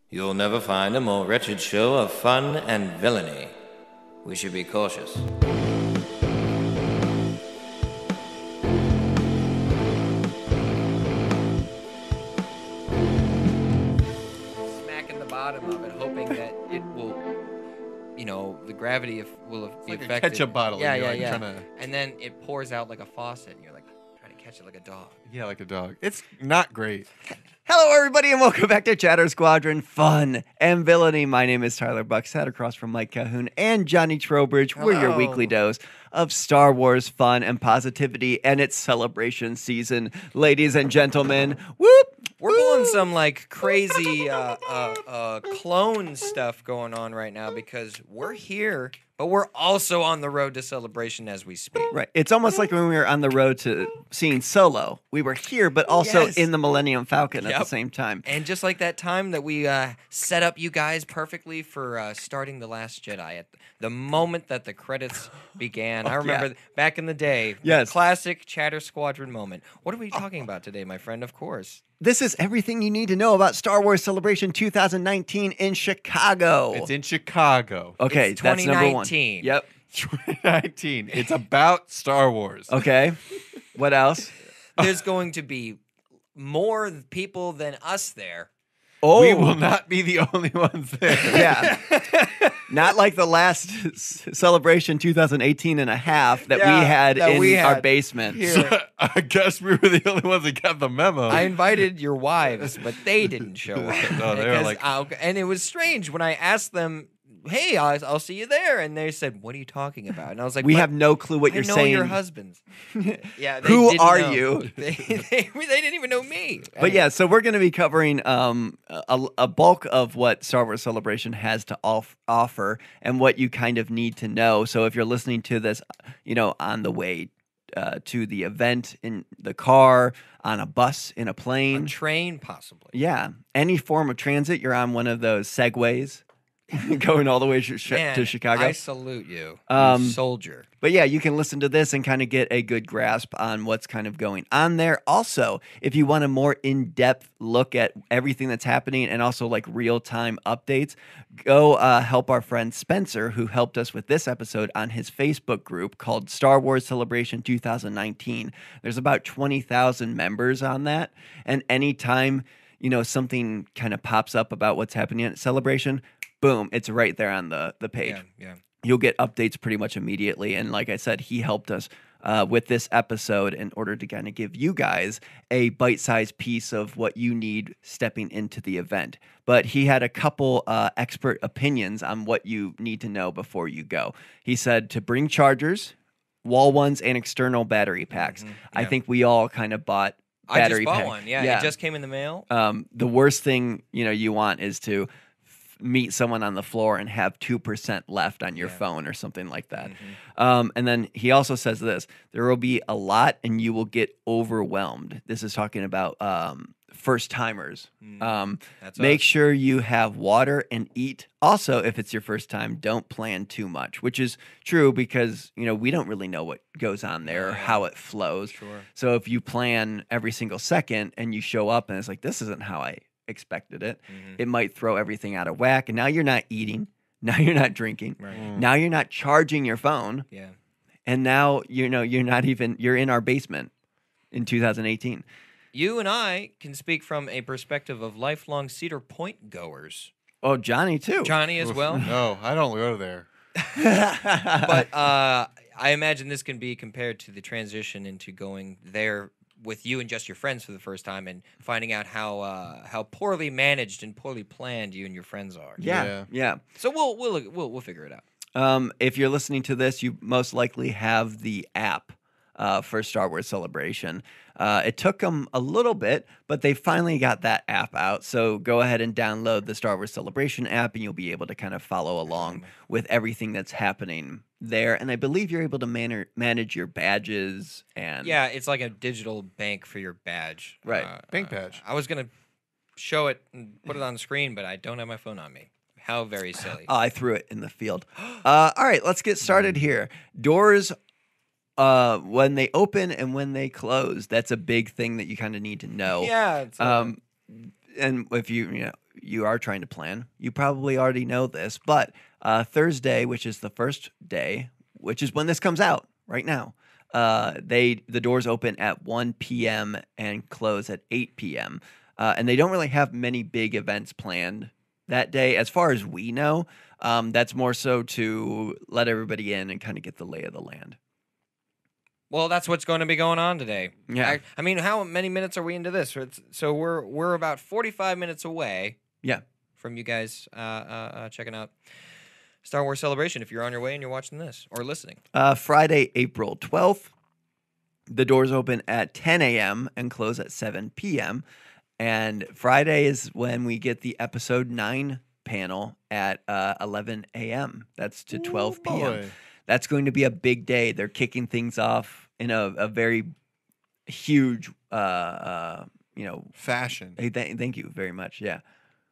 You'll never find a more wretched show of fun and villainy. We should be cautious. Smacking the bottom of it, hoping that it will, the gravity will be like a affected. ketchup bottle, Yeah, and yeah, you're, yeah. trying to... And then it pours out like a faucet, and you're like trying to catch it like a dog. Yeah, like a dog. It's not great. Hello, everybody, and welcome back to Chatter Squadron Fun and Villainy. My name is Tyler Buck, sat across from Mike Calhoun and Johnny Trowbridge. We're your Hello. weekly dose of Star Wars fun and positivity and its celebration season. Ladies and gentlemen, whoop! We're pulling some like crazy clone stuff going on right now because we're here, but we're also on the road to celebration as we speak. Right. It's almost like when we were on the road to seeing Solo. We were here, but also Yes. in the Millennium Falcon at the Yep. same time. And just like that time that we set up you guys perfectly for starting The Last Jedi, at the moment that the credits began, I remember back in the day, Yes. classic Chatter Squadron moment. What are we talking about today, my friend? Of course. This is everything you need to know about Star Wars Celebration 2019 in Chicago. It's in Chicago. Okay, It's that's number one. 2019. Yep. 2019. It's about Star Wars. Okay. What else? There's going to be more people than us there. Oh, We will not be the only ones there. yeah. Not like the last celebration 2018 and a half that Yeah, we had that in we our had basement. here. So, I guess we were the only ones that got the memo. I invited your wives, but they didn't show up. No, they were Because like- and it was strange when I asked them, "Hey, I'll see you there," and they said, "What are you talking about?" And I was like, We "But have no clue what I you're know saying. your husbands." Yeah, they Who didn't are know. you? They didn't even know me. But yeah, so we're going to be covering a bulk of what Star Wars Celebration has to offer and what you kind of need to know. So if you're listening to this, on the way to the event, in the car, on a bus, in a a plane, train possibly. yeah, any form of transit, you're on one of those segways going all the way to Man, Chicago. I salute you, Um, you soldier. But yeah, you can listen to this and kind of get a good grasp on what's kind of going on there. Also, if you want a more in-depth look at everything that's happening and also like real-time updates, go help our friend Spencer, who helped us with this episode, on his Facebook group called Star Wars Celebration 2019. There's about 20,000 members on that. And anytime, something kind of pops up about what's happening at Celebration, boom, it's right there on the page. Yeah. You'll get updates pretty much immediately. And like I said, he helped us with this episode in order to kind of give you guys a bite-sized piece of what you need stepping into the event. But he had a couple expert opinions on what you need to know before you go. He said to bring chargers, wall ones, and external battery packs. I yeah. think we all kind of bought I battery just bought pack. one. Yeah, it just came in the mail. The worst thing you want is to meet someone on the floor and have 2% left on your phone or something like that. And then he also says this: there will be a lot and you will get overwhelmed. This is talking about first timers. That's Make us. sure you have water and eat. Also, if it's your first time, don't plan too much, which is true because we don't really know what goes on there or how it flows. Sure. So if you plan every single second and you show up and it's like, this isn't how I expected it, it might throw everything out of whack. And now you're not eating. Now you're not drinking. Now you're not charging your phone. Yeah. And now, you're not even, you're in our basement in 2018. You and I can speak from a perspective of lifelong Cedar Point goers. Oh, Johnny too. Johnny as well. No, I don't go there. But I imagine this can be compared to the transition into going there with you and just your friends for the first time and finding out how poorly managed and poorly planned you and your friends are. Yeah. So we'll figure it out. If you're listening to this, you most likely have the app for Star Wars Celebration. It took them a little bit, but they finally got that app out. So go ahead and download the Star Wars Celebration app, and you'll be able to kind of follow along with everything that's happening there. And I believe you're able to manage your badges and Yeah, it's like a digital bank for your badge. Right. Bank badge. I was gonna show it and put it on the screen, but I don't have my phone on me. How very silly. Oh, I threw it in the field. All right, let's get started here. Doors, when they open and when they close, that's a big thing that you kind of need to know. Yeah. It's And if you you are trying to plan, you probably already know this, but Thursday, which is the first day, which is when this comes out right now, the doors open at 1 p.m. and close at 8 p.m. And they don't really have many big events planned that day, as far as we know. That's more so to let everybody in and kind of get the lay of the land. Well, that's what's going to be going on today. Yeah. I mean, how many minutes are we into this? So we're about 45 minutes away. Yeah. From you guys checking out Star Wars Celebration if you're on your way and you're watching this or listening. Friday, April 12th. The doors open at 10 a.m. and close at 7 p.m. And Friday is when we get the episode 9 panel at 11 a.m. That's to 12 p.m. Boy. That's going to be a big day. They're kicking things off in a very huge, Fashion. Hey, thank you very much. Yeah.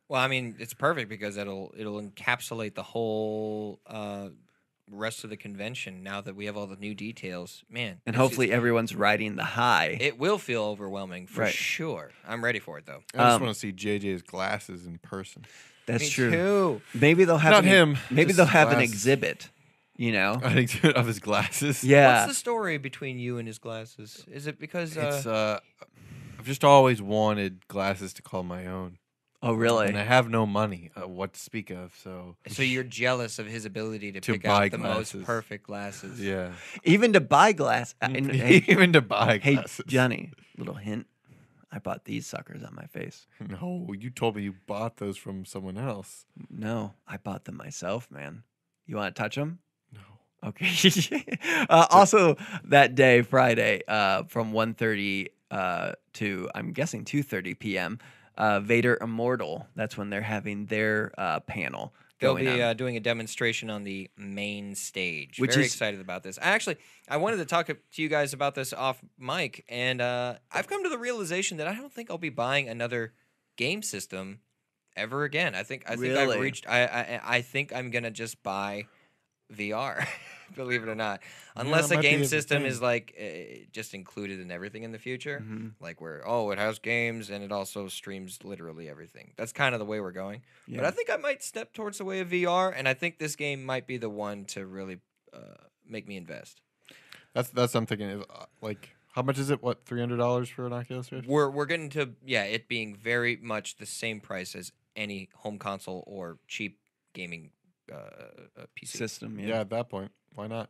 Well, I mean, it's perfect because it'll encapsulate the whole rest of the convention now that we have all the new details. Man. And hopefully everyone's riding the high. It will feel overwhelming for Right. sure. I'm ready for it, though. I just want to see JJ's glasses in person. That's Me true. too. Maybe they'll have Not him, Maybe just they'll have an glasses. exhibit. You know. I think of his glasses. Yeah. What's the story between you and his glasses? Is it because It's I've just always wanted glasses to call my own. Oh, really? And I have no money, what to speak of. So you're jealous of his ability to pick buy out the glasses. most perfect glasses? yeah, Even to buy glass. Hey, even to buy hey, glasses. Johnny, little hint. I bought these suckers on my face. No, you told me you bought those from someone else. No, I bought them myself, man. You want to touch them? No. Okay. Also, that day, Friday, from 1:30 to, I'm guessing, 2:30 p.m., Vader Immortal. That's when they're having their panel. They'll going be on. doing a demonstration on the main stage. Which Very is- excited about this. I wanted to talk to you guys about this off mic, and I've come to the realization that I don't think I'll be buying another game system ever again. I think I've Really? reached. I think I'm gonna just buy VR. Believe it or not, unless that a might be game the system thing. is like just included in everything in the future, Mhm. like where it has games and it also streams literally everything. That's kind of the way we're going. But Yeah. I think I might step towards the way of VR, and I think this game might be the one to really make me invest. That's what I'm thinking. Is like, how much is it? What, $300 for an Oculus Rift? We're getting to it being very much the same price as any home console or cheap gaming PC. System, Yeah, at that point, why not?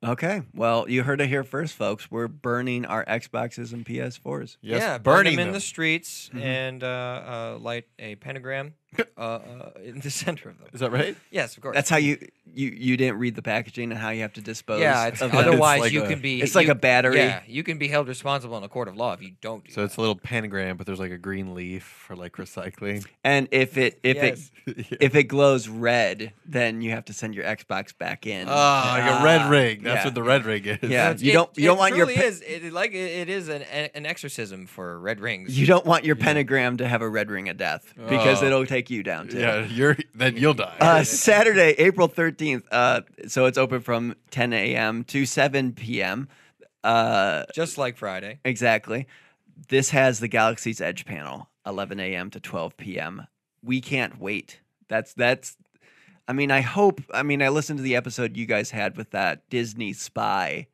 Okay. Well, you heard it here first, folks. We're burning our Xboxes and PS4s. Yes, yeah, burning them in them. the streets Mhm. and light a pentagram in the center of them. Is that right? Yes, of course. That's how you didn't read the packaging and how you have to dispose. yeah. It's, of them. otherwise, like you a- can be. It's like you- a battery. Yeah, you can be held responsible in a court of law if you don't do So that. it's a little pentagram, but there's like a green leaf for like recycling. And if Yes. if it glows red, then you have to send your Xbox back in. Oh, like a red Ah, ring. That's yeah. what the red ring is. Yeah. It's- you don't want your truly is it is an exorcism for red rings. you don't want your pentagram to have a red ring of death because Oh. it'll take you down too. Yeah, you'll die. Saturday, April 13th. So it's open from 10 a.m. to 7 p.m. Just like Friday. Exactly. This has the Galaxy's Edge panel, 11 a.m. to 12 p.m. We can't wait. That's. I mean, I listened to the episode you guys had with that Disney spy.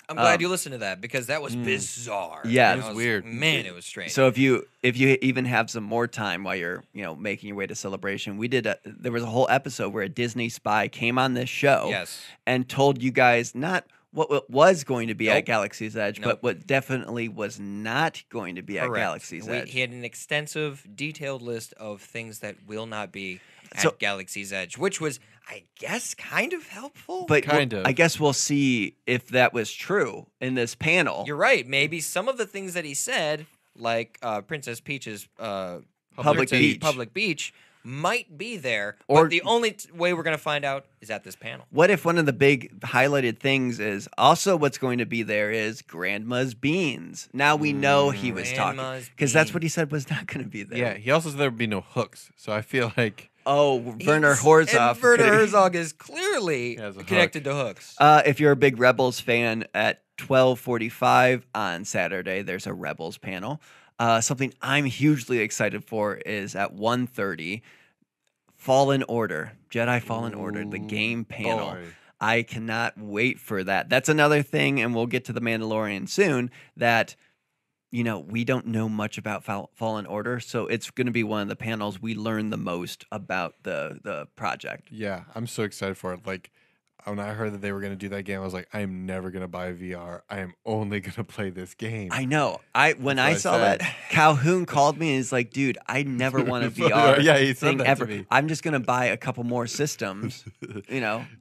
I'm glad you listened to that because that was bizarre. Yeah. And It was weird. Man, it was strange. So if you even have some more time while you're making your way to Celebration, there was a whole episode where a Disney spy came on this show yes. and told you guys not what was going to be at Nope. Galaxy's Edge, Nope. but what definitely was not going to be at Correct. Galaxy's Edge. He had an extensive, detailed list of things that will not be at So- Galaxy's Edge, which was, I guess, kind of helpful. But Kind of. I guess we'll see if that was true in this panel. You're right. Maybe some of the things that he said, like Princess Peach's Public beach. public beach, might be there. Or- but the only way we're going to find out is at this panel. What if one of the big highlighted things is also what's going to be there is Grandma's beans? Now we know he was talking Grandma's because that's beans. what he said was not going to be there. Yeah, he also said there would be no hooks. So I feel like Oh, Werner Herzog. And Werner Herzog is clearly He has a connected to hooks. If you're a big Rebels fan, at 12:45 on Saturday, there's a Rebels panel. something I'm hugely excited for is at 1:30, Fallen Order, Jedi Fallen Order, the game panel. boy. I cannot wait for that. That's another thing, and we'll get to The Mandalorian soon, that, we don't know much about Fallen Order, so it's going to be one of the panels we learn the most about the project. Yeah, I'm so excited for it. Like, when I heard that they were going to do that game, I was like, I am never going to buy VR. I am only going to play this game. I know. When That's I what I saw said. that, Calhoun called me and he's like, dude, I never want a VR Yeah, he said thing that to ever. me. I'm just going to buy a couple more systems,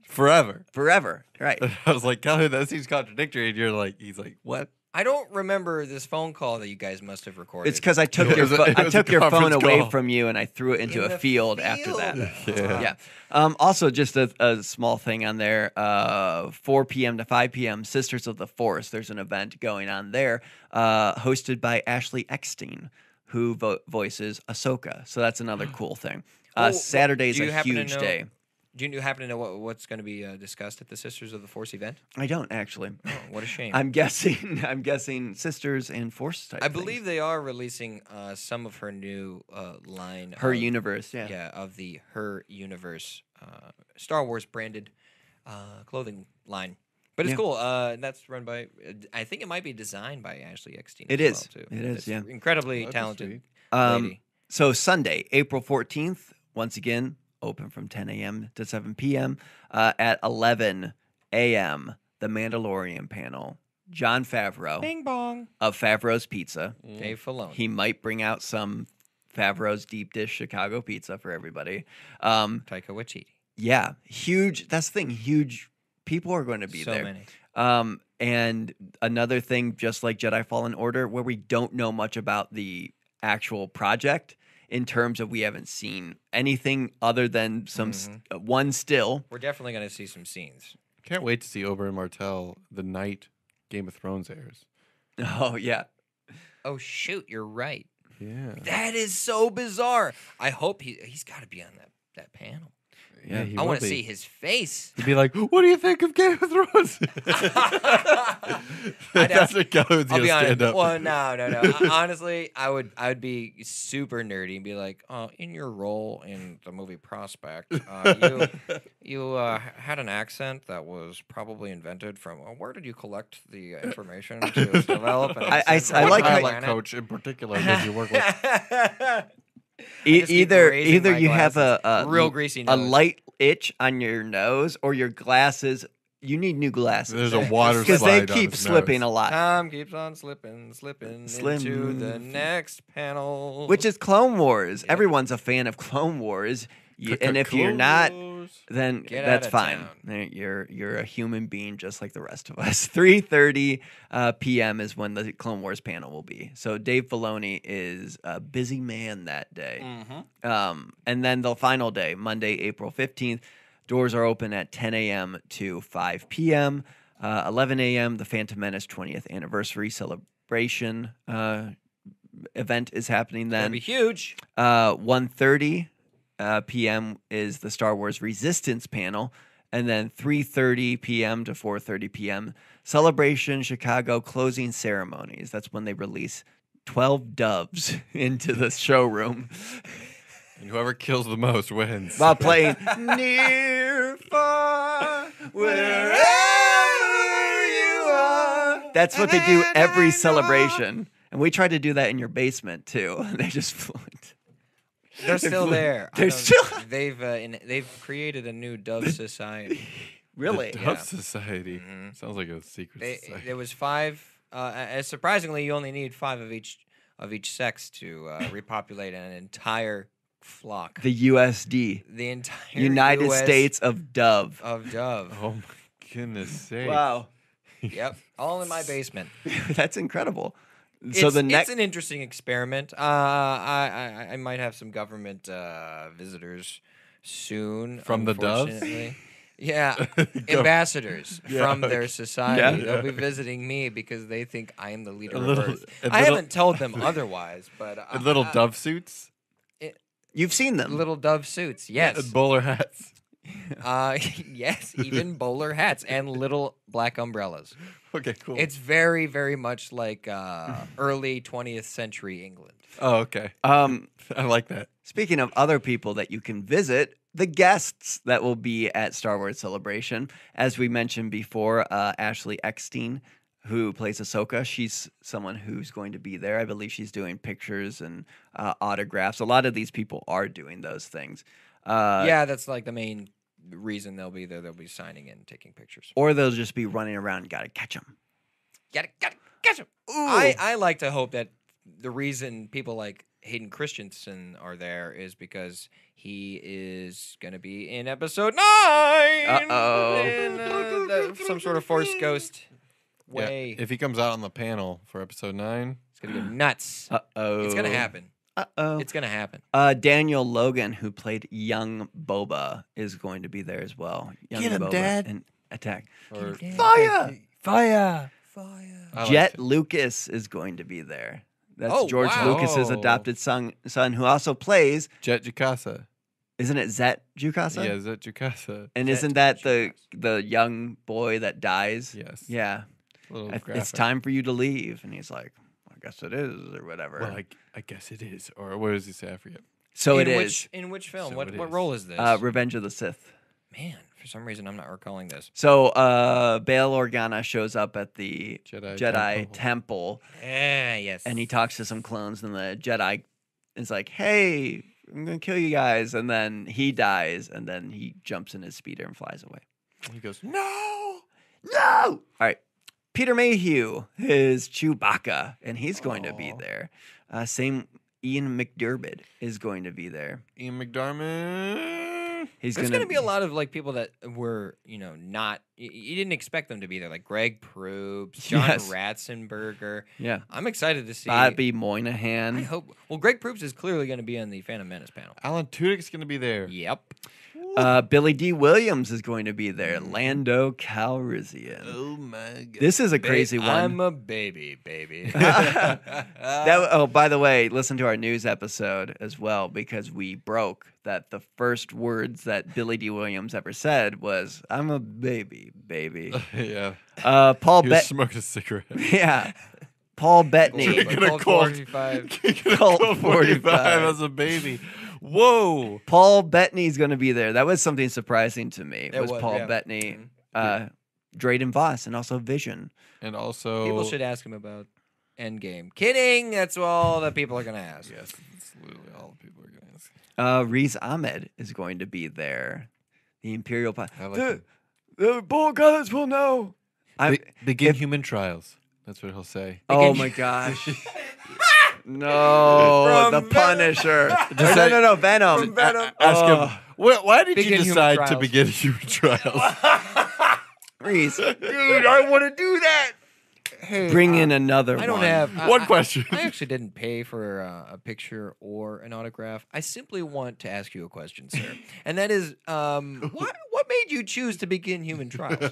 Forever. forever. Right. I was like, Calhoun, that seems contradictory. And he's like, what? I don't remember this phone call that you guys must have recorded. It's because I took It your was a- it I was took a your phone conference away call. from you and I threw it into In a the field after that. field. Yeah. Also, just a small thing on there. 4 p.m. to 5 p.m. Sisters of the Force. There's an event going on there, hosted by Ashley Eckstein, who voices Ahsoka. So that's another cool thing. Saturday's do you a happen to huge know- day. Do you happen to know what's going to be discussed at the Sisters of the Force event? I don't actually. Oh, what a shame. I'm guessing sisters and Force type. I things. believe they are releasing some of her new line. Her of, universe. Yeah. Yeah, of the Her Universe Star Wars branded clothing line. But it's Yeah. cool. That's run by, I think it might be designed by Ashley Eckstein. It as is. well, too. It is, It's yeah. Incredibly That'd be talented sweet. lady. So Sunday, April 14th, once again, open from 10 a.m. to 7 p.m. At 11 a.m., the Mandalorian panel. Jon Favreau Bing bong. of Favreau's Pizza. Dave Filoni. He might bring out some Favreau's deep dish Chicago pizza for everybody. Taika Waititi. Yeah, huge. That's the thing. Huge people are going to be So there. many. And another thing, just like Jedi Fallen Order, where we don't know much about the actual project in terms of we haven't seen anything other than some one still. We're definitely going to see some scenes. Can't wait to see Oberyn Martell the night Game of Thrones airs. Oh yeah, Oh, shoot. You're right. Yeah. That is so bizarre. I hope he's got to be on that panel. Yeah, he I will want to be. see his face. He'd be like, "What do you think of Game of Thrones?" That's what Calhoun's I'll gonna be honest. stand up. Well, no. Honestly, I would be super nerdy and be like, in your role in the movie Prospect, you had an accent that was probably invented from. Where did you collect the information to develop? An I accent? like how- Pilot coach in particular does you work with? just keep either raising my you have glasses. a Real greasy a nose. light itch on your nose, or your glasses. You need new glasses. There's a water because slide they on keep his slipping nose. a lot. Tom keeps on slipping into the Slim. next panel. Which is Clone Wars. Everyone's a fan of Clone Wars, and if you're not, then Get that's outta fine. town. You're a human being just like the rest of us. 3:30 p.m. is when the Clone Wars panel will be. So Dave Filoni is a busy man that day. And then the final day, Monday, April 15th, doors are open at 10 a.m. to 5 p.m. 11 a.m. The Phantom Menace 20th anniversary celebration event is happening That'd then. be huge. 1:30 p.m. is the Star Wars Resistance panel, and then 3:30 p.m. to 4:30 p.m. Celebration Chicago closing ceremonies. That's when they release 12 doves into the showroom And whoever kills the most wins. while playing near, far, wherever you are. That's what they do every celebration. And we tried to do that in your basement too. They just flew it. They're still there. They're still- They've created a new Dove Society. Really? The Yeah. Dove Society. Sounds like a secret society. There was 5. Surprisingly, you only need 5 of each sex to repopulate an entire flock. The USD. The entire United US States of Dove. of Dove. Oh my goodness sake. Wow. Yep, all in my basement. That's incredible. So the It's next an interesting experiment. I might have some government visitors soon. From the doves? unfortunately. Yeah, ambassadors from their society. They'll be visiting me because they think I am the leader of Earth. I haven't told them otherwise, but And little dove suits? you've seen them. little dove suits. Yes, And bowler hats. Yes, even bowler hats and little black umbrellas. Okay, cool. It's very, very much like early 20th century England. Oh, okay. Um, I like that. Speaking of other people that you can visit, the guests that will be at Star Wars Celebration, as we mentioned before, Ashley Eckstein, who plays Ahsoka, she's someone who's going to be there. I believe she's doing pictures and autographs. A lot of these people are doing those things. Yeah, that's like the main reason they'll be there. They'll be signing in, taking pictures. Or they'll just be running around. Gotta catch them. Gotta catch him. I like to hope that the reason people like Hayden Christensen are there is because he is going to be in episode 9. In some sort of Force Ghost way. Yeah, if he comes out on the panel for episode 9, It's going to go nuts. Uh-oh. It's going to happen. Uh-oh. It's going to happen. Daniel Logan, who played young Boba, is going to be there as well. Young Get him, Boba Dad. in Attack. or Fire! Fire. I Jet liked it. Lucas is going to be there. That's Oh, George wow. Lucas's adopted son, who also plays, Jet Jukasa. isn't it Zet Jukasa? Yeah, Jet Jukasa. And Zet isn't that the young boy that dies? Yes. Yeah. Little It's graphic. time for you to leave. And he's like, I guess it is, or whatever. Well, I guess it is. Or what does he say? I forget. so in it which, is. In which film? So What it what is. role is this? Revenge of the Sith. Man, for some reason I'm not recalling this. So Bail Organa shows up at the Jedi Jedi Temple. Temple, Yes. and he talks to some clones, and the Jedi is like, hey, I'm going to kill you guys. And then he dies, and then he jumps in his speeder and flies away. He goes, no. No! All right. Peter Mayhew is Chewbacca, and he's going to be Aw. there. Same Ian McDiarmid is going to be there. Ian McDermott. He's There's going going to be a lot of like people that were, not. You didn't expect them to be there, like Greg Proops, John Yes. Ratzenberger. Yeah. I'm excited to see. Bobby I Moynihan. hope. Well, Greg Proops is clearly going to be on the Phantom Menace panel. Alan Tudyk's going to be there. Yep. Billy D. Williams is going to be there. Lando Calrissian. Oh my god. This is a crazy one. I'm a baby. By the way, listen to our news episode as well, because we broke that the first words that Billy D. Williams ever said was, I'm a baby. yeah. Paul He was Bet. smoking a cigarette. Yeah. Paul Bettany. Drinking a Colt Colt. 45. Colt 45. 45 as a baby. Whoa. Paul Bettany's going to be there. That was something surprising to me. It Was was, Paul yeah. Bettany, Drayden Voss, and also Vision. And also. People should ask him about Endgame. Kidding. That's all that people are going to ask. Yes, that's literally all the people are going to ask. Riz Ahmed is going to be there. The Imperial. I like it. The Bull Gunners will know. Begin if- human trials. That's what he'll say. Oh my gosh. No, From the Punisher. Just say- no, Venom. Ask him, why did Begin you human decide to trials. begin human trials? Reese, Dude, I want to do that. Hey, bring in another I don't one. have One question. I actually didn't pay for a picture or an autograph. I simply want to ask you a question, sir, and that is, what made you choose to begin human trials?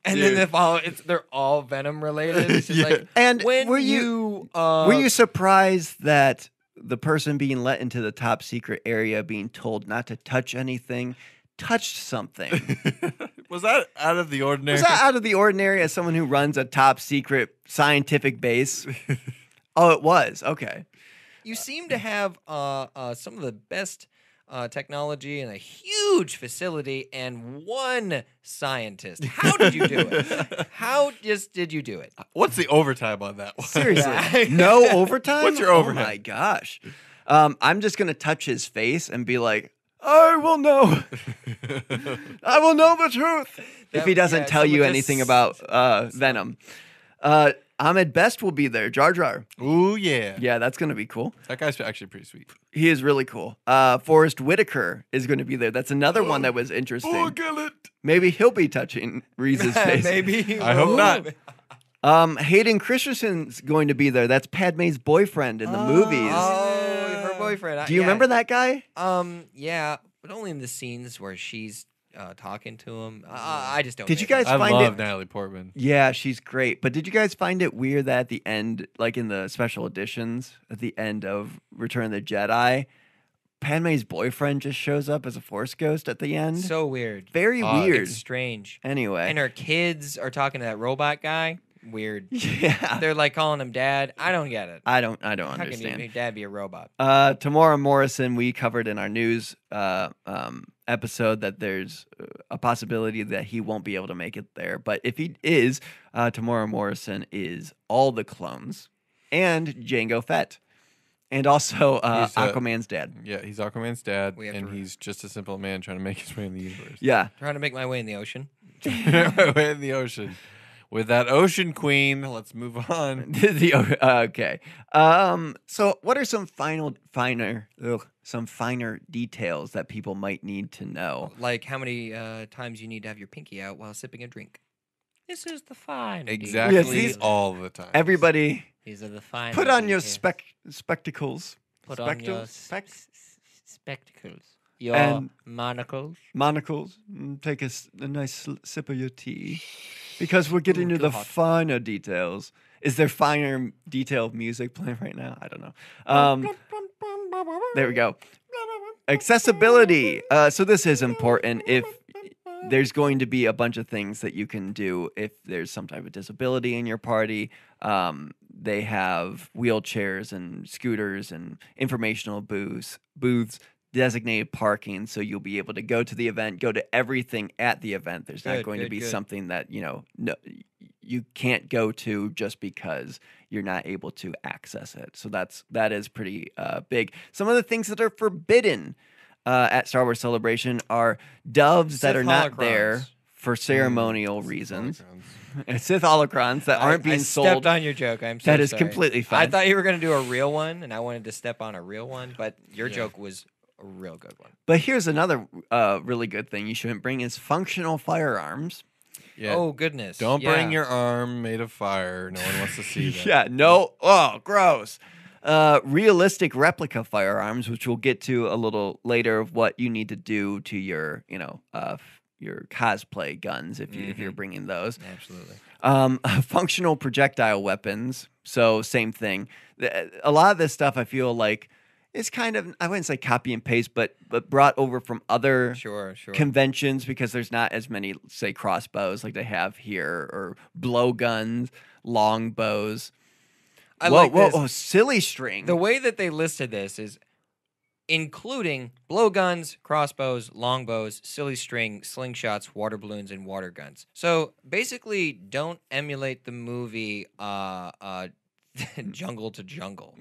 And then they're all Venom related. It's just like, And when were you were were you surprised that the person being let into the top secret area being told not to touch anything touched something? Was that out of the ordinary? Was that out of the ordinary as someone who runs a top secret scientific base? Oh, it was. Okay. You seem to have some of the best technology and a huge facility and one scientist. How did you do it? How just did you do it? What's the overtime on that one? Seriously. No overtime? What's your Oh overhead? my gosh. I'm just going to touch his face and be like, I will know. I will know the truth. If he doesn't tell you someone anything just- about Venom. Ahmed Best will be there. Jar Jar. Ooh, yeah. Yeah, that's going to be cool. That guy's actually pretty sweet. He is really cool. Forrest Whitaker is going to be there. That's another one that was interesting. Maybe he'll be touching Reese's face. Maybe. I hope not. Hayden Christensen's going to be there. That's Padme's boyfriend in the movies. Oh, her boyfriend. Do you remember that guy? Yeah, but only in the scenes where she's talking to him. I just don't. Did you get it. guys I find love it? Natalie Portman. Yeah, she's great. But did you guys find it weird that at the end, like in the special editions, at the end of Return of the Jedi, Padme's boyfriend just shows up as a Force ghost at the end. So weird. Very Odd. weird. It's strange. Anyway. And her kids are talking to that robot guy. Weird. Yeah. They're like calling him dad. I don't get it. I don't How understand. can your dad be a robot? Tamora Morrison, we covered in our news episode that there's a possibility that he won't be able to make it there. But if he is, Tamora Morrison is all the clones and Jango Fett. And also Aquaman's dad. Yeah, he's Aquaman's dad, We have and to- he's just a simple man trying to make his way in the universe. Yeah. Trying to make my way in the ocean. Way in the ocean. With that ocean queen, let's move on. Okay. So what are some finer details that people might need to know? Like how many times you need to have your pinky out while sipping a drink. This is the fine. Exactly Yes, these- all the time. Everybody, These are the fine. put on your details. spectacles. Put on your spectacles. Your And- monocles. Monocles. Take a nice sip of your tea. Because we're getting Ooh, to the too hot. finer details. Is there finer detailed music playing right now? I don't know. There we go. Accessibility. So this is important. If there's going to be a bunch of things that you can do if there's some type of disability in your party. They have wheelchairs and scooters and informational booths, designated parking, so you'll be able to go to the event, go to everything at the event. There's not Good, going to good, be good. something that no, you can't go to just because you're not able to access it. So that is pretty big. Some of the things that are forbidden at Star Wars Celebration are doves that Sith are not there holocrons. for ceremonial reasons. Holocrons. And Sith holocrons that aren't being I sold. stepped on your joke. I'm so That is sorry. completely I fine. thought you were going to do a real one, and I wanted to step on a real one, but your joke was a real good one. But here's another really good thing you shouldn't bring is functional firearms. Yeah. Oh, goodness. Don't bring Yeah. your arm made of fire. No one wants to see that. Yeah, no. Oh, gross. Realistic replica firearms, which we'll get to a little later, of what you need to do to your, your cosplay guns if you're bringing those. Absolutely. Functional projectile weapons. So same thing. A lot of this stuff I feel like is kind of, I wouldn't say copy and paste, but brought over from other Sure. conventions because there's not as many, say, crossbows like they have here, or blowguns, long bows. I like this. Oh, silly string. The way that they listed this is including blowguns, crossbows, longbows, silly string, slingshots, water balloons, and water guns. So basically, don't emulate the movie Jungle to Jungle.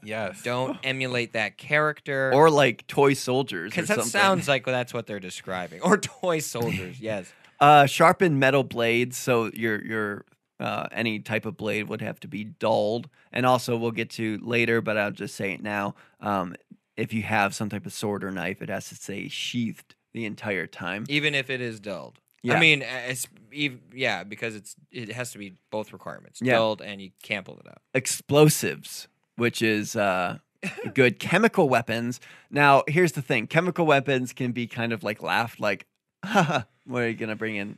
Yes. Don't emulate that character. or like toy soldiers, or because that something. sounds like that's what they're describing. Or toy soldiers, yes. Sharpened metal blades, so your any type of blade would have to be dulled. And also, we'll get to later, but I'll just say it now. If you have some type of sword or knife, it has to stay sheathed the entire time. Even if it is dulled. Yeah. I mean, because it has to be both requirements. Yeah. Dulled, and you can't pull it out. Explosives, which is good. Chemical weapons. Now, here's the thing: chemical weapons can be kind of like laughed, like, "What are you gonna bring in?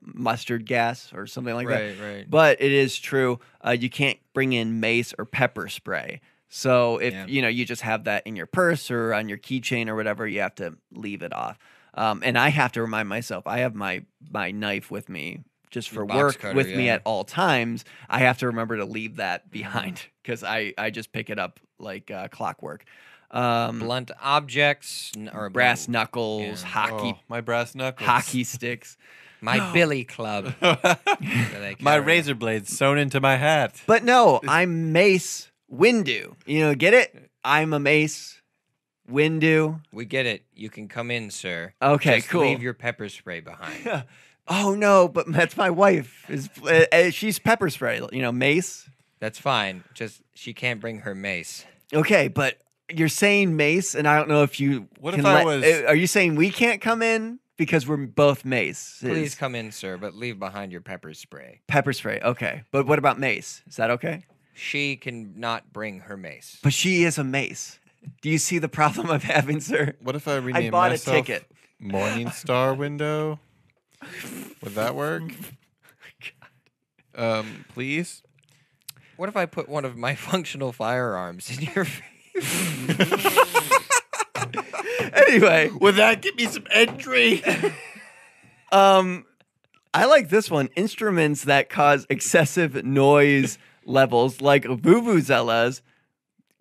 Mustard gas or something like that." Right. But it is true. You can't bring in mace or pepper spray. So if Yeah. you just have that in your purse or on your keychain or whatever, you have to leave it off. And I have to remind myself, I have my knife with me just Your for box work cutter, with me yeah. at all times. I have to remember to leave that behind because I just pick it up like clockwork. Blunt objects or Brass knuckles, Yeah. hockey, Oh, my brass knuckles. hockey sticks. My billy club. that I My carry. razor blade sewn into my hat. But no, I'm Mace Windu. Get it? I'm a Mace Windu. We get it. You can come in, sir. Okay, Just cool. Leave your pepper spray behind. Oh no, but that's my wife. She's pepper spray. Mace. That's fine. Just she can't bring her mace. Okay, but you're saying Mace, and I don't know if you. What can if I was- Are you saying we can't come in because we're both Mace? Please come in, sir, but leave behind your pepper spray. Pepper spray. Okay, but what about Mace? Is that okay? She can not bring her mace. But she is a Mace. Do you see the problem I'm having, sir? What if I rename bought a myself ticket. Morning Star Window? Would that work? Please? What if I put one of my functional firearms in your face? Anyway, Would that give me some entry? I like this one. Instruments that cause excessive noise levels, like vuvuzelas,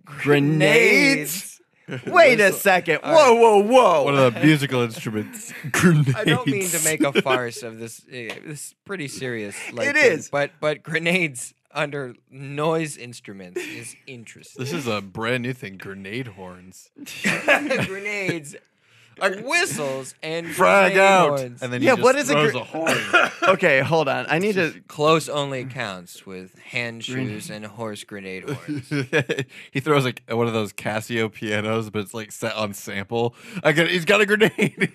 grenades. Wait a second. Whoa, whoa, One whoa. of the musical instruments. Grenades. I don't mean to make a farce of this. This is pretty serious. Like, It is. But grenades under noise instruments is interesting. This is a brand new thing. Grenade horns. Grenades, whistles, and Frag grenade out. horns. And then Yeah, he what just is a throws gr- a horn. Okay, hold on. I need to. Close only counts with hand shoes and horse grenade horns. He throws like one of those Casio pianos, but it's like set on sample. He's got a grenade.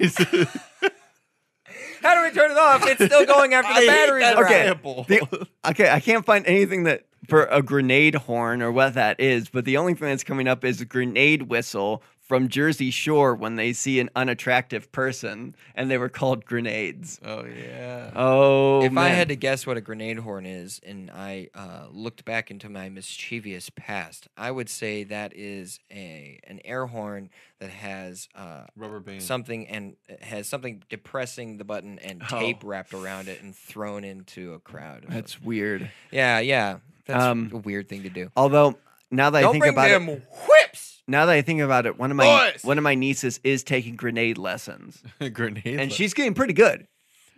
How do we turn it off? It's still going after the batteries are Okay. out. Okay, I can't find anything that for a grenade horn or what that is, but the only thing that's coming up is a grenade whistle from Jersey Shore when they see an unattractive person, and they were called grenades. Oh yeah. Oh, If I man. had to guess what a grenade horn is, and I looked back into my mischievous past, I would say that is an air horn that has Rubber band. something and has something depressing the button and tape wrapped around it and thrown into a crowd. That's weird. Yeah. That's Um, a weird thing to do. Although now that I Don't think bring about them it, whips. now that I think about it, one Boys! of my nieces is taking grenade lessons, Grenade. and she's getting pretty good.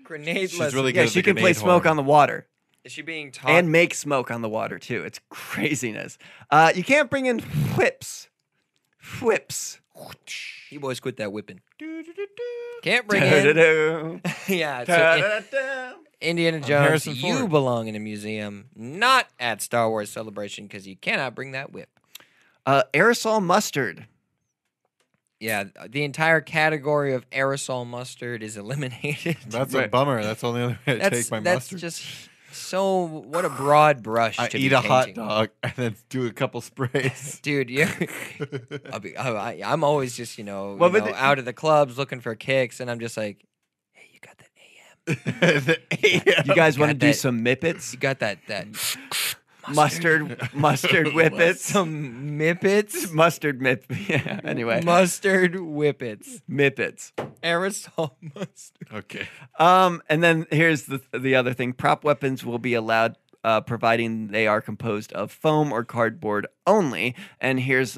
Grenade She's lessons. really good Yeah, at she the can play grenade smoke horn. on the water. Is she being taught? And make smoke on the water too. It's craziness. You can't bring in whips. Whips. you boys quit that whipping. Can't bring in. Da-da-da. Yeah. So Da-da-da. Indiana Jones, Harrison you Ford. belong in a museum, not at Star Wars Celebration, because you cannot bring that whip. Aerosol mustard. Yeah, the entire category of aerosol mustard is eliminated. That's a Right. bummer. That's the only other way to take my that's mustard. just so what a broad brush. I to eat be a hot painting. dog and then do a couple sprays. Dude, I'm always just Well, you but know, out of the clubs looking for kicks, and I'm just like, hey, you got that AM? You guys want to Got do that- some mippets? You got that Mustard whippets. some mippets, Mustard mip. Yeah. Anyway, mustard whippets, mippets. aerosol mustard. Okay. And then here's the other thing: prop weapons will be allowed, providing they are composed of foam or cardboard only. And here's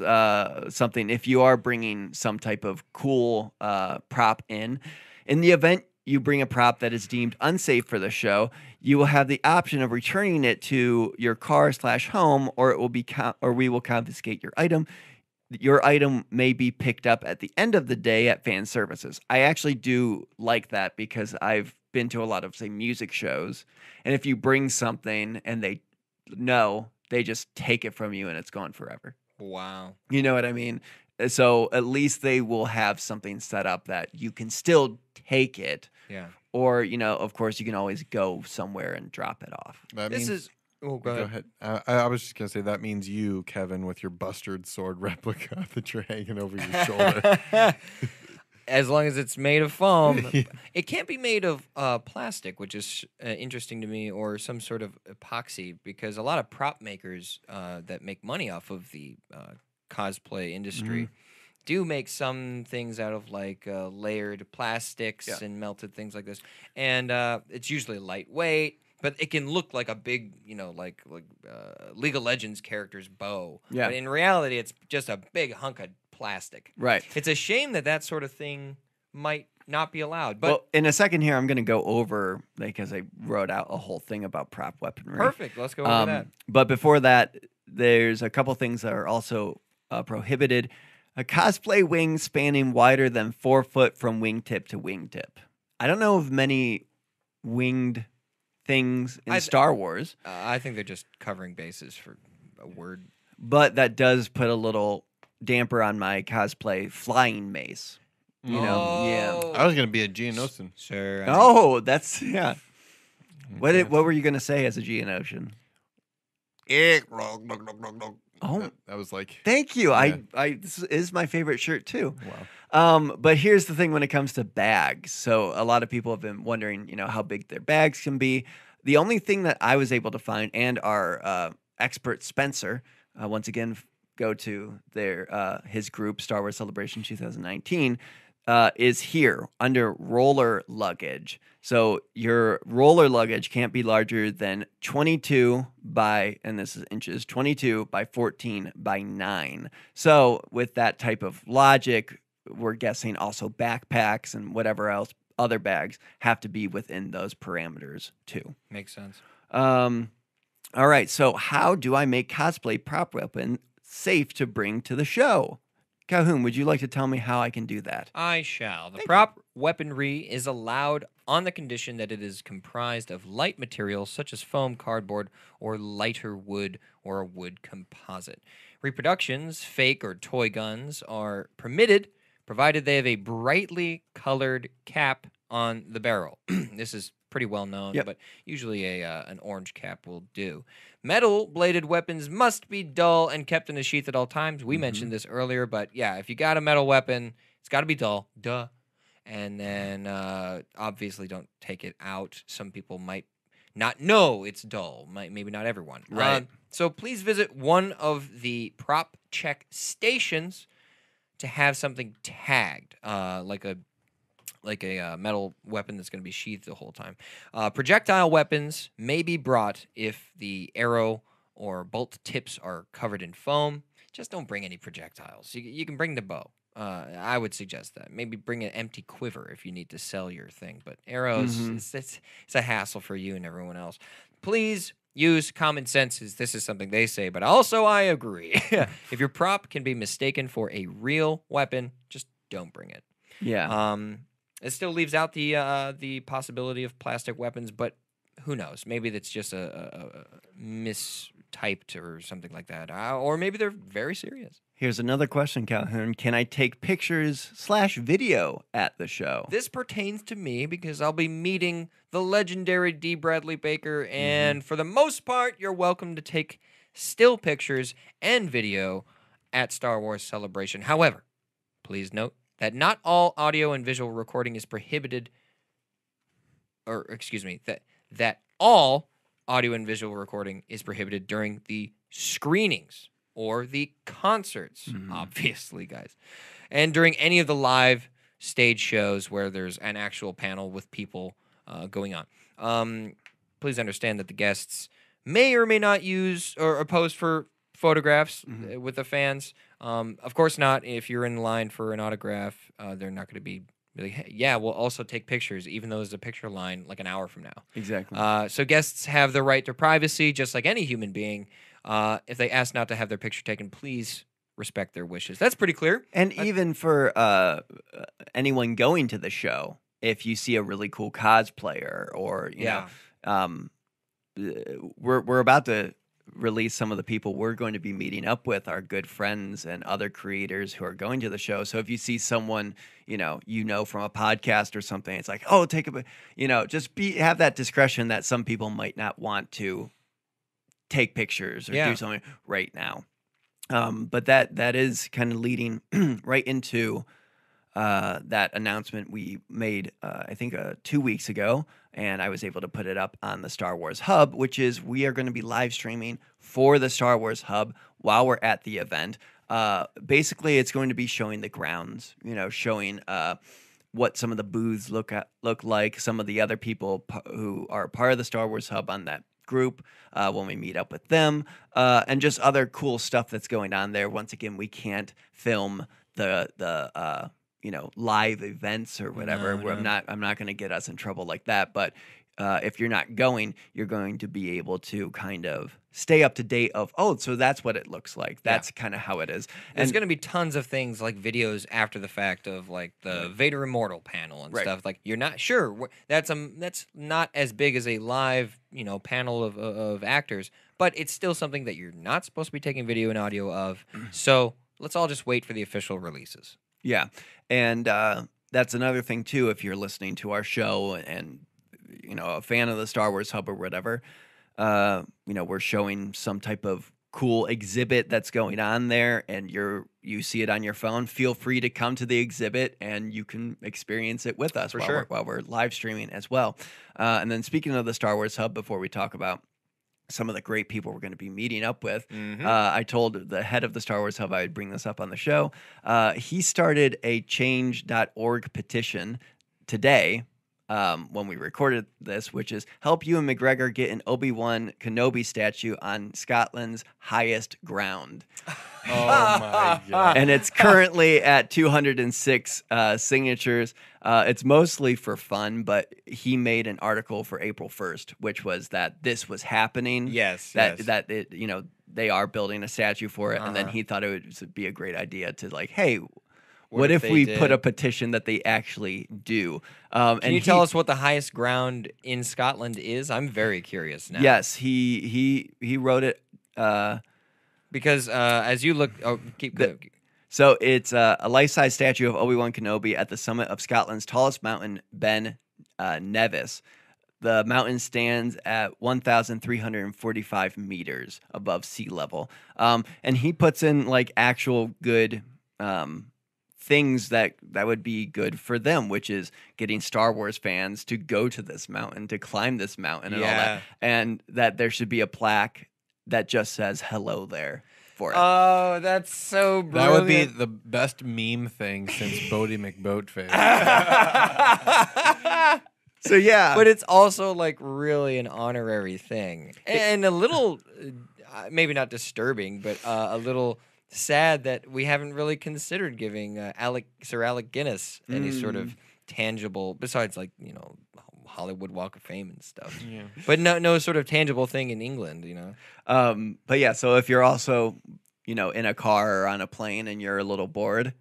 something: if you are bringing some type of cool prop in the event you bring a prop that is deemed unsafe for the show, you will have the option of returning it to your car/home, or it will be or we will confiscate your item. Your item may be picked up at the end of the day at fan services. I actually do like that because I've been to a lot of, say, music shows, and if you bring something and they know, they just take it from you and it's gone forever. Wow. You know what I mean? So at least they will have something set up that you can still take it, Yeah. or, of course, you can always go somewhere and drop it off. That This means, is. Oh, Go ahead. I was just gonna say that means you, Kevin, with your bustard sword replica that you're hanging over your shoulder. As long as it's made of foam. Yeah. It can't be made of plastic, which is interesting to me, or some sort of epoxy, because a lot of prop makers that make money off of the cosplay industry do make some things out of like layered plastics and melted things like this. And it's usually lightweight, but it can look like a big, like League of Legends character's bow. Yeah. But in reality, it's just a big hunk of plastic. Right. It's a shame that sort of thing might not be allowed. But Well, in a second here, I'm going to go over, because I wrote out a whole thing about prop weaponry. perfect. Let's go over that. But before that, there's a couple things that are also prohibited. A cosplay wing spanning wider than 4 foot from wingtip to wingtip. I don't know of many winged things in Star Wars, I think they're just covering bases for a word. but that does put a little damper on my cosplay flying mace. Yeah. I was gonna be a Geonosian. Sure. Oh, that's yeah. What were you gonna say as a Geonosian? Oh, That was like thank you. Yeah. This is my favorite shirt too. wow. But here's the thing when it comes to bags. So a lot of people have been wondering, how big their bags can be. The only thing that I was able to find, and our expert Spencer, once again, go to their his group, Star Wars Celebration 2019, is here under roller luggage. So your roller luggage can't be larger than 22 by, and this is inches, 22 by 14 by 9. So with that type of logic, we're guessing also backpacks and whatever else, other bags have to be within those parameters too. Makes sense. All right, so how do I make cosplay prop weapon safe to bring to the show? Calhoun, would you like to tell me how I can do that? I shall. The prop weaponry is allowed on the condition that it is comprised of light materials such as foam, cardboard, or lighter wood or a wood composite. Reproductions, fake or toy guns, are permitted provided they have a brightly colored cap on the barrel. This is pretty well known, but usually an orange cap will do. Metal bladed weapons must be dull and kept in a sheath at all times. We mentioned this earlier, but yeah, if you got a metal weapon, it's got to be dull. Duh. And then obviously don't take it out. Some people might not know it's dull. Maybe not everyone. Right. So please visit one of the prop check stations to have something tagged, like a metal weapon that's going to be sheathed the whole time. Projectile weapons may be brought if the arrow or bolt tips are covered in foam. Just don't bring any projectiles. You can bring the bow. I would suggest that. Maybe bring an empty quiver if you need to sell your thing. But arrows, it's a hassle for you and everyone else. Please use common sense. This is something they say, but also I agree. If your prop can be mistaken for a real weapon, just don't bring it. Yeah. It still leaves out the possibility of plastic weapons, but who knows? Maybe that's just a mistyped or something like that. Or maybe they're very serious. Here's another question, Calhoun. Can I take pictures/video at the show? This pertains to me because I'll be meeting the legendary D. Bradley Baker, and for the most part, you're welcome to take still pictures and video at Star Wars Celebration. However, please note that not all audio and visual recording is prohibited, or excuse me, that all audio and visual recording is prohibited during the screenings or the concerts, obviously, guys, and during any of the live stage shows where there's an actual panel with people going on. Please understand that the guests may or may not use or pose for photographs with the fans. Of course not. If you're in line for an autograph, they're not going to be really, hey, yeah, we'll also take pictures, even though there's a picture line like an hour from now. Exactly. So guests have the right to privacy, just like any human being. If they ask not to have their picture taken, please respect their wishes. That's pretty clear. And even for anyone going to the show, if you see a really cool cosplayer or, you know, we're about to release some of the people we're going to be meeting up with, our good friends and other creators who are going to the show. So if you see someone, you know from a podcast or something, it's like, oh, take a, just have that discretion that some people might not want to take pictures or do something right now. But that is kind of leading right into that announcement we made, I think 2 weeks ago, and I was able to put it up on the Star Wars Hub, which is we are going to be live streaming for the Star Wars Hub while we're at the event. Basically, it's going to be showing the grounds, showing what some of the booths look like, some of the other people who are part of the Star Wars Hub on that group when we meet up with them, and just other cool stuff that's going on there. Once again, we can't film the live events or whatever. No. I'm not going to get us in trouble like that. But if you're not going, you're going to be able to kind of stay up to date of, so that's what it looks like. That's kind of how it is. There's going to be tons of things like videos after the fact of like the Vader Immortal panel and stuff. Like you're not sure that's not as big as a live panel of actors, but it's still something that you're not supposed to be taking video and audio of. So let's all just wait for the official releases. Yeah, and that's another thing too. If you're listening to our show and a fan of the Star Wars Hub or whatever, we're showing some type of cool exhibit that's going on there, and you see it on your phone. Feel free to come to the exhibit, and you can experience it with us while we're live streaming as well. And then speaking of the Star Wars Hub, before we talk about some of the great people we're going to be meeting up with. I told the head of the Star Wars Hub I would bring this up on the show. He started a change.org petition today when we recorded this, which is help Ewan McGregor get an Obi-Wan Kenobi statue on Scotland's highest ground. Oh my god! And it's currently at 206 signatures. It's mostly for fun, but he made an article for April 1st, which was that this was happening. Yes, that yes. that it, they are building a statue for it, and then he thought it would be a great idea to like, hey, what if if we they put a did? petition that they actually do? Can and you tell us what the highest ground in Scotland is? I'm very curious now. Yes, he wrote it. Because as you look, keep going. So it's a life-size statue of Obi-Wan Kenobi at the summit of Scotland's tallest mountain, Ben Nevis. The mountain stands at 1,345 meters above sea level. And he puts in like actual good things that would be good for them, which is getting Star Wars fans to go to this mountain, to climb this mountain and all Yeah. that. And that there should be a plaque that just says hello there for it. Oh, that's so That brilliant. would be the best meme thing since Bodie McBoatface. So yeah. But it's also like really an honorary thing, and a little, maybe not disturbing, but a little sad that we haven't really considered giving Sir Alec Guinness any sort of tangible, besides like Hollywood Walk of Fame and stuff. Yeah. But no sort of tangible thing in England, But yeah, so if you're also, in a car or on a plane and you're a little bored,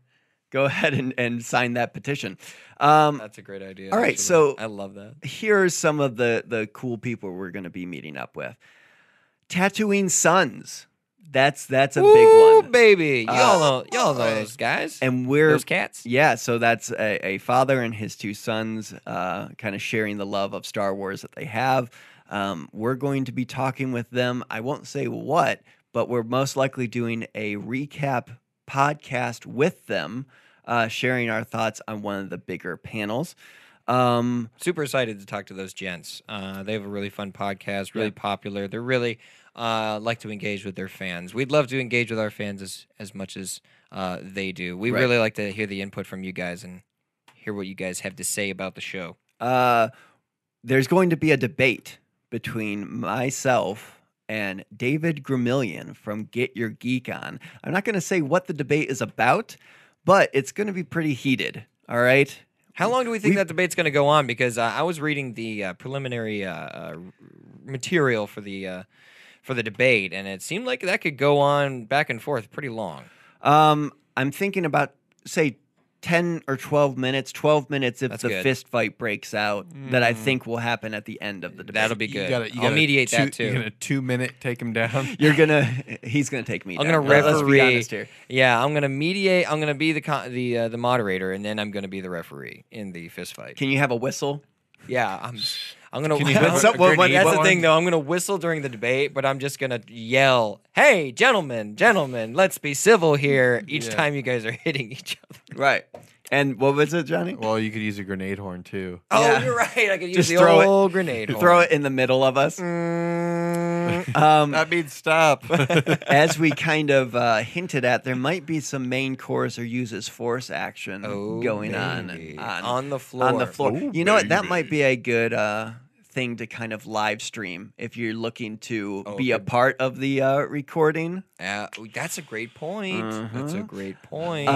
go ahead and sign that petition. That's a great idea. all right, actually. so- I love that. Here's some of the cool people we're going to be meeting up with. Tatooine Sons. That's a big Ooh, one. baby, y'all know those guys And we're those cats. Yeah, so that's a father and his two sons kind of sharing the love of Star Wars that they have. We're going to be talking with them. I won't say what, but we're most likely doing a recap podcast with them, sharing our thoughts on one of the bigger panels. Super excited to talk to those gents. They have a really fun podcast, really popular. They're really like to engage with their fans. We'd love to engage with our fans as much as they do. We Right. really like to hear the input from you guys and hear what you guys have to say about the show. There's going to be a debate between myself and David Gramillion from Get Your Geek On. I'm not going to say what the debate is about, but it's going to be pretty heated. All right. How long do we think that debate's going to go on? Because I was reading the preliminary material for the debate, and it seemed like that could go on back and forth pretty long. I'm thinking about, say, 10 or 12 minutes. 12 minutes if That's the good. fist fight breaks out. That I think will happen at the end of the debate. That'll be good. You I'll mediate that too. You're gonna 2-minute take him down. He's gonna take me. I'm down. gonna Let's be referee. honest here. Yeah, I'm gonna mediate. I'm gonna be the moderator, and then I'm gonna be the referee in the fist fight. Can you have a whistle? Yeah, I'm gonna. Can you have a grenade That's the one? thing, though. I'm gonna whistle during the debate, but I'm just gonna yell, "Hey, gentlemen, let's be civil here." Each Yeah. time you guys are hitting each other. Right. And what was it, Johnny? Well, you could use a grenade horn too. Oh, Yeah. you're right. I could use Just the throw it- old grenade. Throw it in the middle of us. That means stop. As we kind of hinted at, there might be some main course or uses force action going on the floor. On the floor. Oh, You know what? That baby. might be a good thing to kind of live stream if you're looking to Oh, be a good. part of the recording. That's a great point. That's a great point.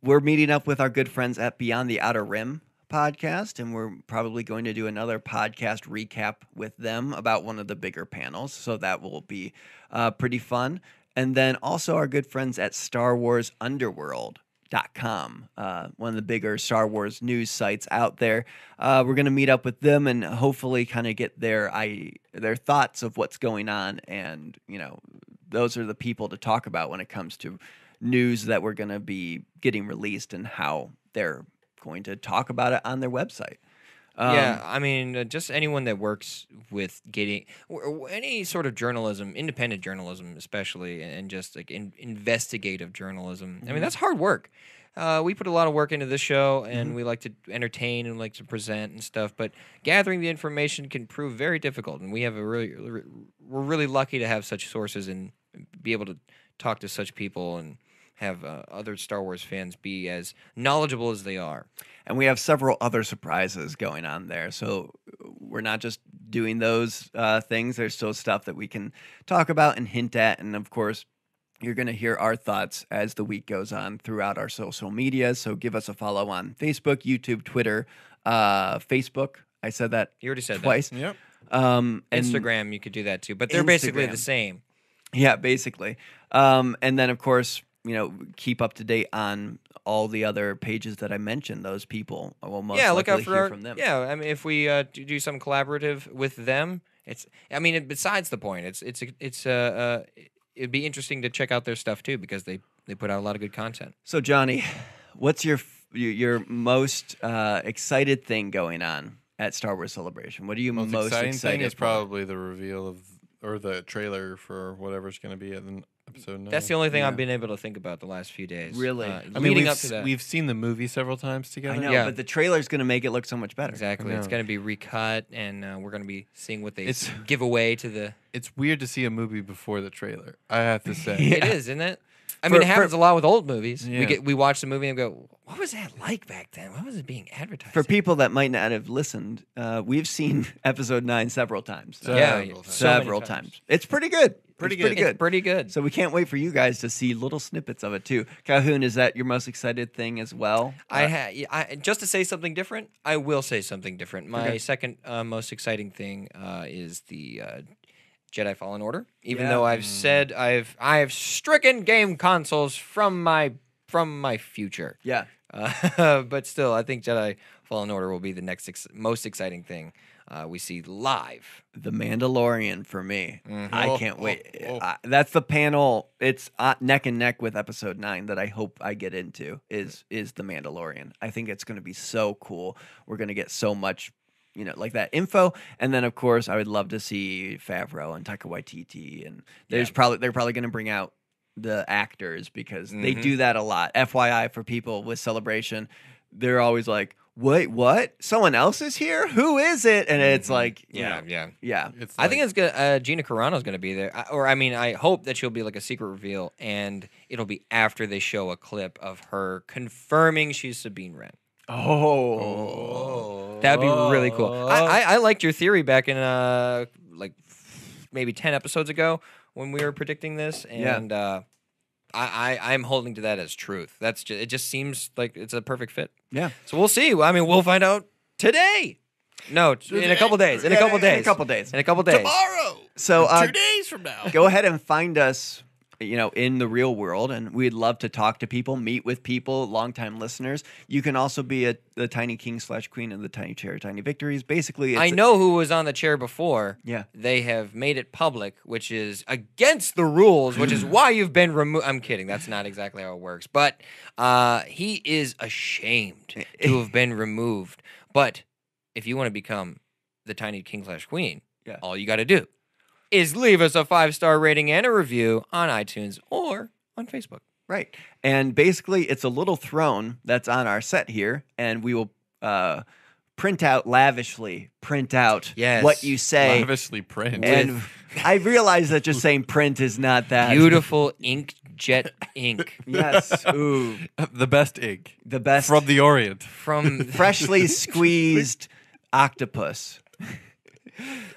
We're meeting up with our good friends at Beyond the Outer Rim podcast, and we're probably going to do another podcast recap with them about one of the bigger panels. So that will be pretty fun. And then also our good friends at Star Wars Underworld.com, one of the bigger Star Wars news sites out there. We're going to meet up with them and hopefully kind of get their thoughts of what's going on. And, those are the people to talk about when it comes to news that we're going to be getting released and how they're going to talk about it on their website. Yeah, I mean, just anyone that works with getting any sort of journalism, independent journalism especially, and just like investigative journalism. I mean, that's hard work. we put a lot of work into this show, and Mm-hmm. we like to entertain and like to present and stuff. But gathering the information can prove very difficult, and we have we're really lucky to have such sources and be able to talk to such people and have other Star Wars fans be as knowledgeable as they are. And we have several other surprises going on there. So we're not just doing those things. There's still stuff that we can talk about and hint at. And of course, you're going to hear our thoughts as the week goes on throughout our social media. So give us a follow on Facebook, YouTube, Twitter, Facebook. I said that You already said twice. Yep. And Instagram, you could do that too, but they're basically the Instagram. same. Yeah, basically. And then, of course, keep up to date on all the other pages that I mentioned. Those people will most Look out likely for hear our, from them. Yeah, I mean, if we do some collaborative with them, besides the point, it'd be interesting to check out their stuff too because they put out a lot of good content. So, Johnny, what's your most excited thing going on at Star Wars Celebration? What are you most exciting excited thing is for? probably the reveal of or the trailer for whatever's going to be in episode 9. That's the only thing Yeah. I've been able to think about the last few days. Really? I mean, leading we've, up to that. we've seen the movie several times together. I know, Yeah. but the trailer's going to make it look so much better. Exactly. I It's know. going to be recut, and we're going to be seeing what they It's- give away to the. It's weird to see a movie before the trailer, I have to say. It is, isn't it? I mean, it happens a lot with old movies. Yeah. We watch the movie and go, "What was that like back then? What was it being advertised?" For as?" people that might not have listened, we've seen episode 9 several times. Yeah, Several times. so many Several times. times. It's pretty good. Pretty It's good. It's pretty good. So we can't wait for you guys to see little snippets of it too. Calhoun, is that your most excited thing as well? Just to say something different, I will say something different. My Okay. second most exciting thing is the Jedi Fallen Order. Even Yeah. though I've said I've stricken game consoles from my future, Yeah. but still, I think Jedi Fallen Order will be the next most exciting thing we see live. The Mandalorian for me. I Oh, can't wait. oh. That's the panel. It's neck and neck with episode 9 that I hope I get into is the Mandalorian. I think it's going to be so cool. We're going to get so much, like that info. And then of course I would love to see Favreau and Taika Waititi. And they're probably going to bring out the actors because they do that a lot. FYI for people with Celebration, they're always like, wait, what? Someone else is here? Who is it? And it's like, Yeah. It's I think like- it's good. Gina Carano's going to be there, I hope that she'll be like a secret reveal, and it'll be after they show a clip of her confirming she's Sabine Wren. Oh. That'd be really cool. I liked your theory back in like maybe 10 episodes ago when we were predicting this, and I'm holding to that as truth. It just seems like it's a perfect fit. Yeah. So we'll see. I mean, we'll find out today. No, in a couple days. In a couple days. In a couple days. In a couple days. tomorrow. So 2 days from now. go ahead and find us, in the real world, and we'd love to talk to people, meet with people, longtime listeners. You can also be the Tiny King / Queen of the Tiny Chair, Tiny Victories. Basically, it's I know who was on the chair before. Yeah. They have made it public, which is against the rules, which is why you've been removed. I'm kidding. That's not exactly how it works. But he is ashamed to have been removed. But if you want to become the Tiny King / Queen, all you got to do is leave us a 5-star rating and a review on iTunes or on Facebook. Right. And basically, it's a little throne that's on our set here, and we will lavishly print out Yes. what you say. Lavishly print. And I realize that just saying print is not that Beautiful inkjet ink Yes. Ooh. the best ink The best from the Orient. from freshly squeezed octopus.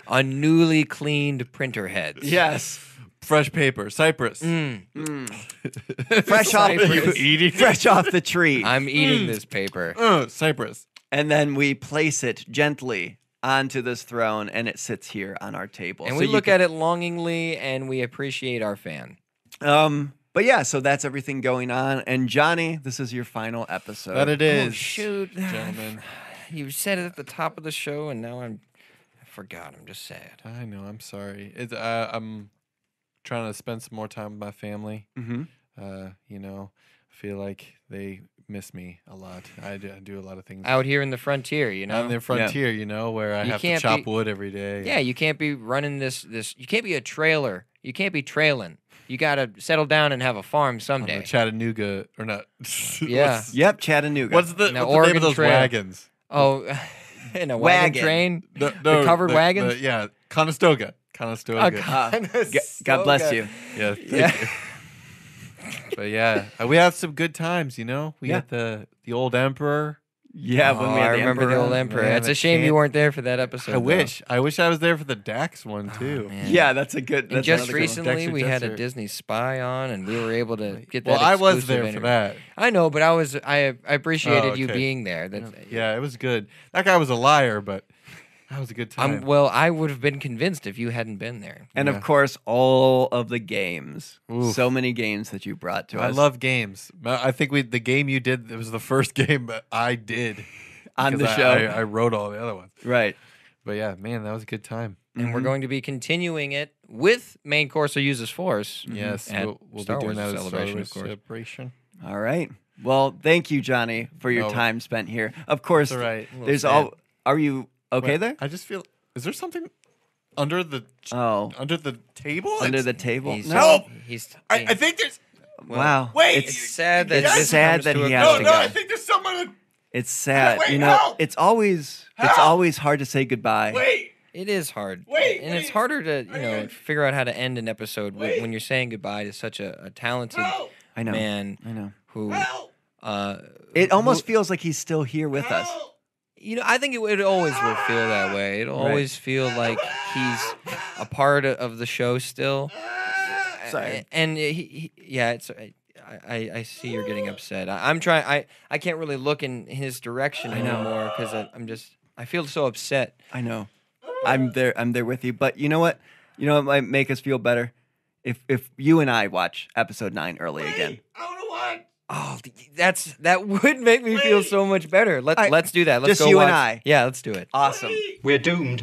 on newly cleaned printer heads. Yes. Fresh paper. Cypress. Mm. Fresh off You eating? fresh off the tree. I'm eating this paper. Cypress. And then we place it gently onto this throne, and it sits here on our table. And we look at it longingly, and we appreciate our fan. But yeah, so that's everything going on. And Johnny, this is your final episode. That it is. Oh, shoot. Gentlemen. You said it at the top of the show, and now I forgot. I'm just sad. I know. I'm sorry. I'm trying to spend some more time with my family. Mm-hmm. I feel like they miss me a lot. I do a lot of things Out here in the frontier, you know. on the frontier, where I You have to can't chop be- wood every day. Yeah, you can't be running this. You can't be a trailer. You can't be trailing. You got to settle down and have a farm On someday. the Chattanooga or not? Yeah. Yep, Chattanooga. What's the Now, name Oregon of those Trail. wagons? Oh, in a wagon Wagon. train. No, covered wagons? yeah, Conestoga. Conestoga. God bless you. Yeah, thank Yeah. you. But yeah, we have some good times. We had the old Emperor. Yeah, when we had I the remember the Emperor old on. Emperor. Man, It's I a shame you can't- weren't there for that episode. I though. wish I was there for the Dax one too. Oh, man. Yeah, that's a good. And That's just another good one. recently, Dexter we had a Jester. Disney spy on, and we were able to get that. Well, I was exclusive there for interview. that. I know, but I appreciated Oh, you okay. being there. Yeah, it was good. That guy was a liar, but that was a good time. Well, I would have been convinced if you hadn't been there. And Yeah. of course, all of the games. Oof. So many games that you brought to I us love games. I think the game you did, it was the first game that I did on the because show. I wrote all the other ones. Right. But yeah, man, that was a good time. And we're going to be continuing it with Main Courser Uses Force. Yes, At we'll Star be doing Wars that as Celebration, Star of course. Celebration. All right. Well, thank you, Johnny, for your No. time spent here. Of course, That's all right. there's sad. all. Are you okay Wait, there? I just feel. Is there something under the Oh, under the table? under It's- the table? He's No. He's. I think there's. Wow. Wait. It's sad that It's this sad comes that to a he has No, to no. go. I think there's someone. It's sad. Wait, you know, help! it's always hard to say goodbye. Wait. It is hard. Wait, and it's wait. harder to figure out how to end an episode when you're saying goodbye to such a talented Help! I know. man I know. who. Help! It almost feels like he's still here with us. Help! I think it always will feel that way. It'll always feel like he's a part of the show still. Sorry. And it's. I see you're getting upset. I'm trying. I can't really look in his direction anymore because I feel so upset. I know. I'm there with you. But you know what? You know what might make us feel better? If you and I watch episode 9 early again. I don't know what. Oh, that would make me feel so much better. Let's do that. Let's Just go you watch. and I. Yeah, let's do it. Awesome. We're doomed.